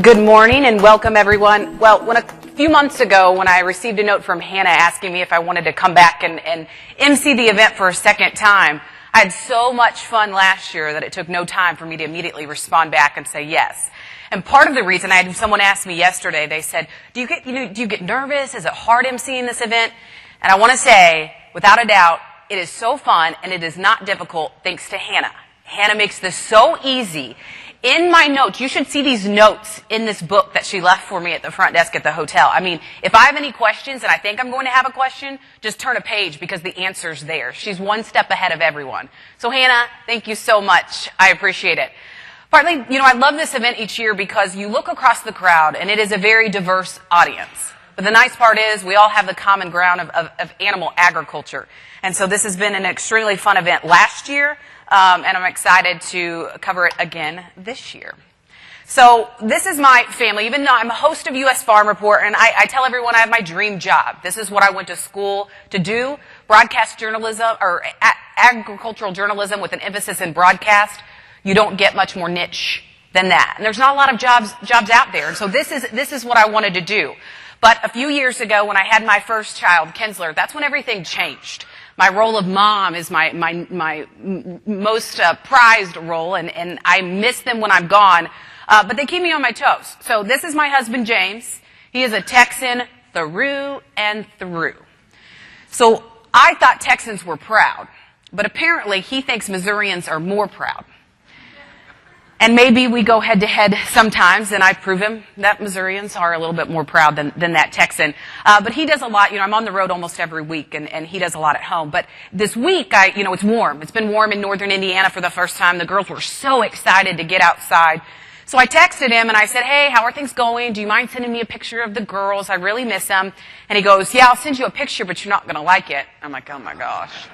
Good morning and welcome everyone. Well, a few months ago when I received a note from Hannah asking me if I wanted to come back and MC the event for a second time, I had so much fun last year that it took no time for me to immediately respond back and say yes. And part of the reason, I had someone ask me yesterday, they said, do you get nervous? Is it hard emceeing this event? And I want to say, without a doubt, it is so fun and it is not difficult thanks to Hannah. Hannah makes this so easy. In my notes, you should see these notes in this book that she left for me at the front desk at the hotel. I mean, if I have any questions and I think I'm going to have a question, just turn a page because the answer's there. She's one step ahead of everyone. So Hannah, thank you so much. I appreciate it. Partly, I love this event each year because you look across the crowd and it is a very diverse audience. But the nice part is we all have the common ground of animal agriculture. And so this has been an extremely fun event last year. And I'm excited to cover it again this year. So this is my family. Even though I'm a host of U.S. Farm Report, and I tell everyone I have my dream job. This is what I went to school to do, broadcast journalism, or agricultural journalism with an emphasis in broadcast. You don't get much more niche than that. And there's not a lot of jobs out there. And so this is what I wanted to do. But a few years ago when I had my first child, Kinsler, that's when everything changed. My role of mom is my most prized role, and I miss them when I'm gone. But they keep me on my toes. So this is my husband, James. He is a Texan through and through. So I thought Texans were proud, but apparently he thinks Missourians are more proud. And maybe we go head to head sometimes, and I prove him that Missourians are a little bit more proud than that Texan. But he does a lot. I'm on the road almost every week, and he does a lot at home. But this week, it's warm. It's been warm in northern Indiana for the first time. The girls were so excited to get outside. So I texted him, and I said, hey, how are things going? Do you mind sending me a picture of the girls? I really miss them. And he goes, yeah, I'll send you a picture, but you're not going to like it. I'm like, oh, my gosh.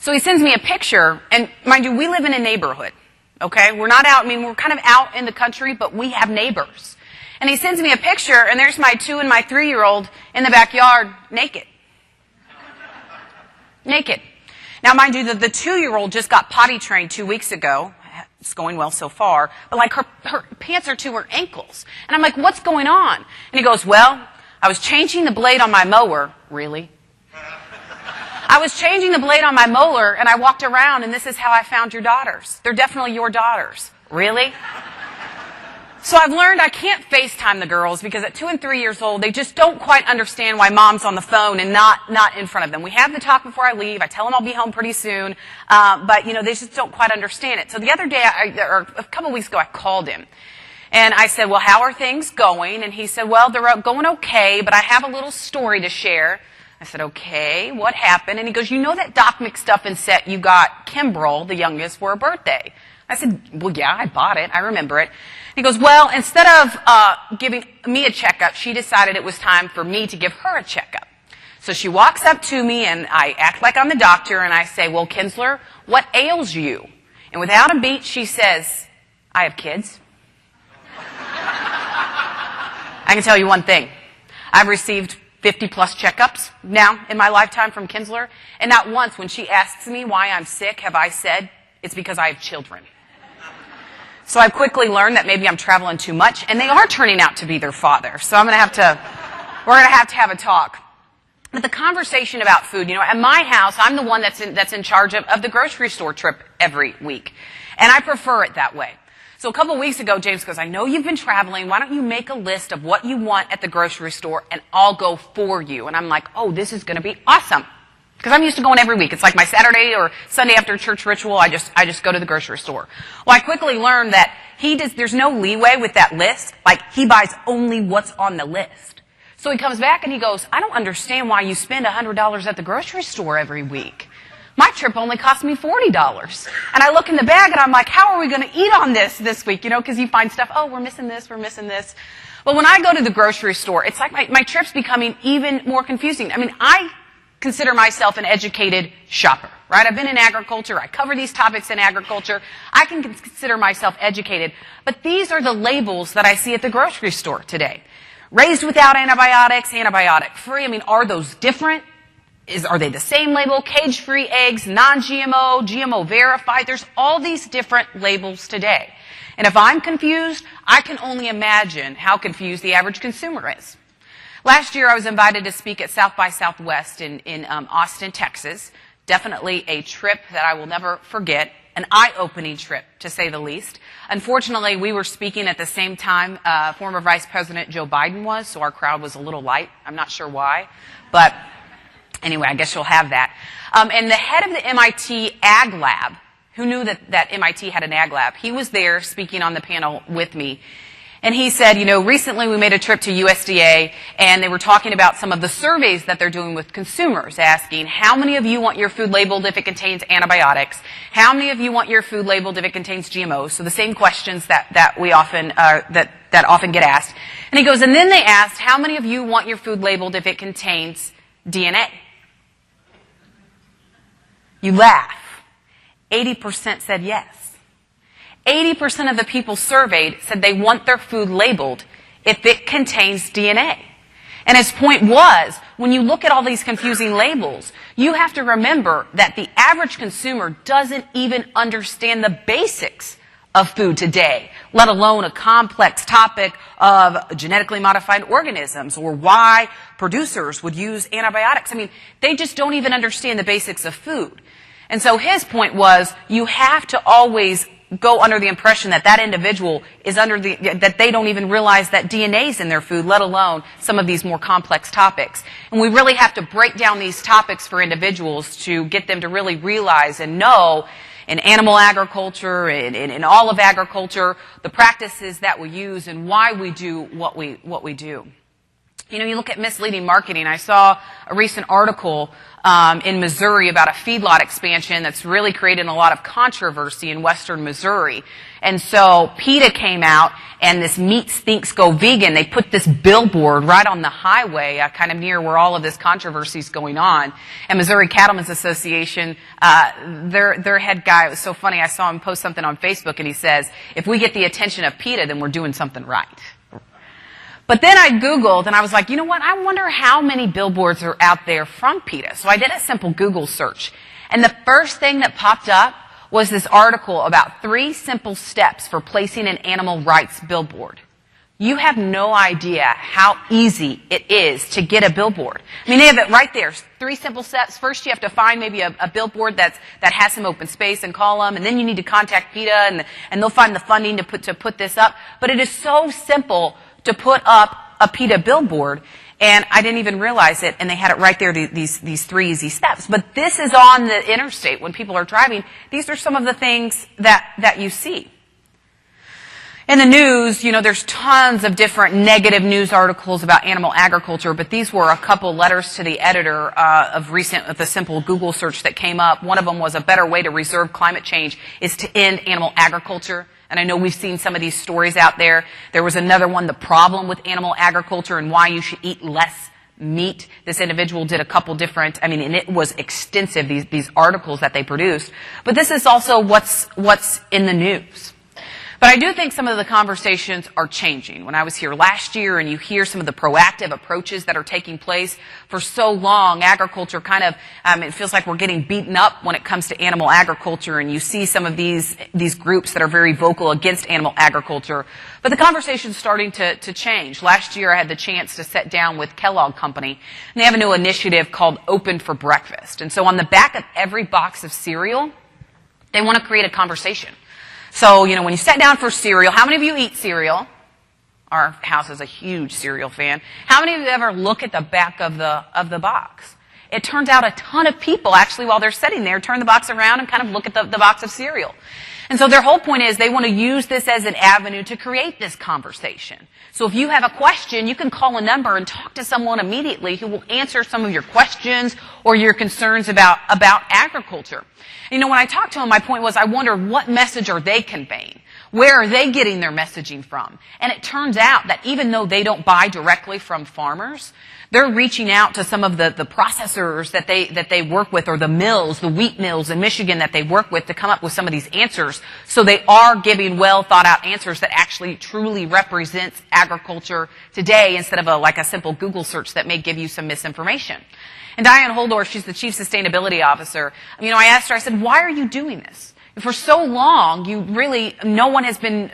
So he sends me a picture, and mind you, we live in a neighborhood. Okay, we're not out, we're kind of out in the country, but we have neighbors. And he sends me a picture, and there's my 2- and my 3-year-old in the backyard, naked. Naked. Now, mind you, the 2-year-old just got potty trained 2 weeks ago. It's going well so far. But her pants are to her ankles. And I'm like, what's going on? And he goes, well, I was changing the blade on my mower. Really? I was changing the blade on my mower, and I walked around, and this is how I found your daughters. They're definitely your daughters. Really? So I've learned I can't FaceTime the girls because at 2 and 3 years old, they just don't quite understand why mom's on the phone and not in front of them. We have the talk before I leave. I tell them I'll be home pretty soon. But, they just don't quite understand it. So the other day, or a couple weeks ago, I called him. And I said, well, how are things going? And he said, well, they're going okay, but I have a little story to share. I said, okay, what happened? And he goes, that Doc McStuffin set you got Kimbrel, the youngest, for her birthday? I said, well, yeah, I bought it. I remember it. He goes, well, instead of giving me a checkup, she decided it was time for me to give her a checkup. So she walks up to me, and I act like I'm the doctor, and I say, well, Kinsler, what ails you? And without a beat, she says, I have kids. I can tell you one thing. I've received 50-plus checkups now in my lifetime from Kinsler. And not once when she asks me why I'm sick have I said, it's because I have children. So I've quickly learned that maybe I'm traveling too much, and they are turning out to be their father. So we're going to have a talk. But the conversation about food, at my house, I'm the one that's in charge of the grocery store trip every week. And I prefer it that way. So a couple of weeks ago, James goes, I know you've been traveling. Why don't you make a list of what you want at the grocery store, and I'll go for you. And I'm like, oh, this is going to be awesome. Because I'm used to going every week. It's like my Saturday or Sunday after church ritual. I just go to the grocery store. Well, I quickly learned that there's no leeway with that list. He buys only what's on the list. So he comes back and he goes, I don't understand why you spend $100 at the grocery store every week. My trip only cost me $40. And I look in the bag and I'm like, how are we going to eat on this week? Because you find stuff, oh, we're missing this. Well, when I go to the grocery store, it's like my trip's becoming even more confusing. I consider myself an educated shopper, right? I've been in agriculture. I cover these topics in agriculture. I can consider myself educated. But these are the labels that I see at the grocery store today. Raised without antibiotics, antibiotic free. Are those different? Are they the same label? Cage-free eggs, non-GMO, GMO verified. There's all these different labels today. And if I'm confused, I can only imagine how confused the average consumer is. Last year, I was invited to speak at South by Southwest in Austin, Texas. Definitely a trip that I will never forget, an eye-opening trip, to say the least. Unfortunately, we were speaking at the same time former Vice President Joe Biden was, so our crowd was a little light. I'm not sure why, but anyway, I guess you'll have that. And the head of the MIT Ag Lab, who knew that MIT had an Ag Lab, he was there speaking on the panel with me. And he said, recently we made a trip to USDA, and they were talking about some of the surveys that they're doing with consumers, asking, how many of you want your food labeled if it contains antibiotics? How many of you want your food labeled if it contains GMOs? So the same questions that we often, that often get asked. And he goes, and then they asked, how many of you want your food labeled if it contains DNA? You laugh. 80% said yes. 80% of the people surveyed said they want their food labeled if it contains DNA. And his point was, when you look at all these confusing labels, you have to remember that the average consumer doesn't even understand the basics of food today, let alone a complex topic of genetically modified organisms or why producers would use antibiotics. I mean, they just don't even understand the basics of food. And so his point was, you have to always go under the impression that that individual is that they don't even realize that DNA is in their food, let alone some of these more complex topics. And we really have to break down these topics for individuals to get them to really realize and know in animal agriculture, in all of agriculture, the practices that we use and why we do what we do. You look at misleading marketing. I saw a recent article in Missouri about a feedlot expansion that's really created a lot of controversy in western Missouri. And so PETA came out, and this Meat Stinks Go Vegan, they put this billboard right on the highway, kind of near where all of this controversy is going on. And Missouri Cattlemen's Association, their head guy, it was so funny, I saw him post something on Facebook, and he says, if we get the attention of PETA, then we're doing something right. But then I Googled, and I was like, you know what? I wonder how many billboards are out there from PETA. So I did a simple Google search. And the first thing that popped up was this article about 3 simple steps for placing an animal rights billboard. You have no idea how easy it is to get a billboard. I mean, they have it right there. 3 simple steps. First, you have to find maybe a billboard that has some open space and call them, and then you need to contact PETA, and they'll find the funding to put this up. But it is so simple to put up a PETA billboard, and I didn't even realize it, and they had it right there, these 3 easy steps. But this is on the interstate when people are driving. These are some of the things that you see. In the news, there's tons of different negative news articles about animal agriculture, but these were a couple letters to the editor of the simple Google search that came up. One of them was, a better way to reserve climate change is to end animal agriculture. And I know we've seen some of these stories out there. There was another one, the problem with animal agriculture and why you should eat less meat. This individual did a couple different, and it was extensive, these articles that they produced. But this is also what's in the news. But I do think some of the conversations are changing. When I was here last year and you hear some of the proactive approaches that are taking place, for so long, agriculture kind of, it feels like we're getting beaten up when it comes to animal agriculture, and you see some of these groups that are very vocal against animal agriculture. But the conversation's starting to change. Last year I had the chance to sit down with Kellogg Company, and they have a new initiative called Open for Breakfast. And so on the back of every box of cereal, they want to create a conversation. So, when you sit down for cereal, how many of you eat cereal? Our house is a huge cereal fan. How many of you ever look at the back of the box? It turns out a ton of people, actually, while they're sitting there, turn the box around and kind of look at the box of cereal. And so their whole point is they want to use this as an avenue to create this conversation. So if you have a question, you can call a number and talk to someone immediately who will answer some of your questions or your concerns about agriculture. When I talked to them, my point was, I wonder what message are they conveying? Where are they getting their messaging from? And it turns out that even though they don't buy directly from farmers, they're reaching out to some of the processors that they work with, or the mills, the wheat mills in Michigan that they work with, to come up with some of these answers. So they are giving well thought out answers that actually truly represents agriculture today, instead of like a simple Google search that may give you some misinformation. And Diane Holdorf, she's the Chief Sustainability Officer. I asked her, I said, why are you doing this? For so long, no one has been,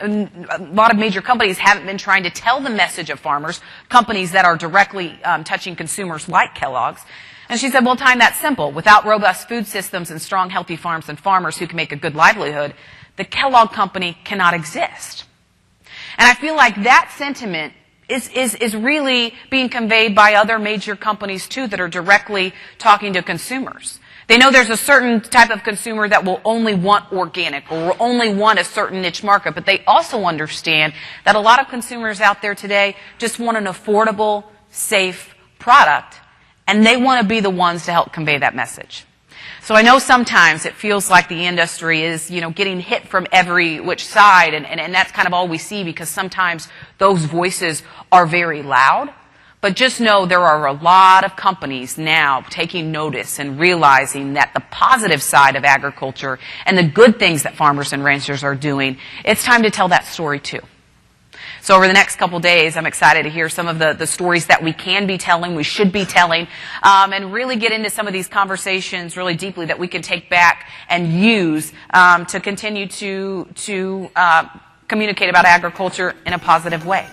a lot of major companies haven't been trying to tell the message of farmers, companies that are directly touching consumers like Kellogg's. And she said, well, Tyne, that's simple. Without robust food systems and strong, healthy farms and farmers who can make a good livelihood, the Kellogg company cannot exist. And I feel like that sentiment is really being conveyed by other major companies, too, that are directly talking to consumers. They know there's a certain type of consumer that will only want organic or will only want a certain niche market, but they also understand that a lot of consumers out there today just want an affordable, safe product, and they want to be the ones to help convey that message. So I know sometimes it feels like the industry is, getting hit from every which side, and that's kind of all we see, because sometimes those voices are very loud. But just know there are a lot of companies now taking notice and realizing that the positive side of agriculture and the good things that farmers and ranchers are doing, it's time to tell that story too. So over the next couple days, I'm excited to hear some of the stories that we can be telling, we should be telling, and really get into some of these conversations really deeply that we can take back and use to continue to communicate about agriculture in a positive way.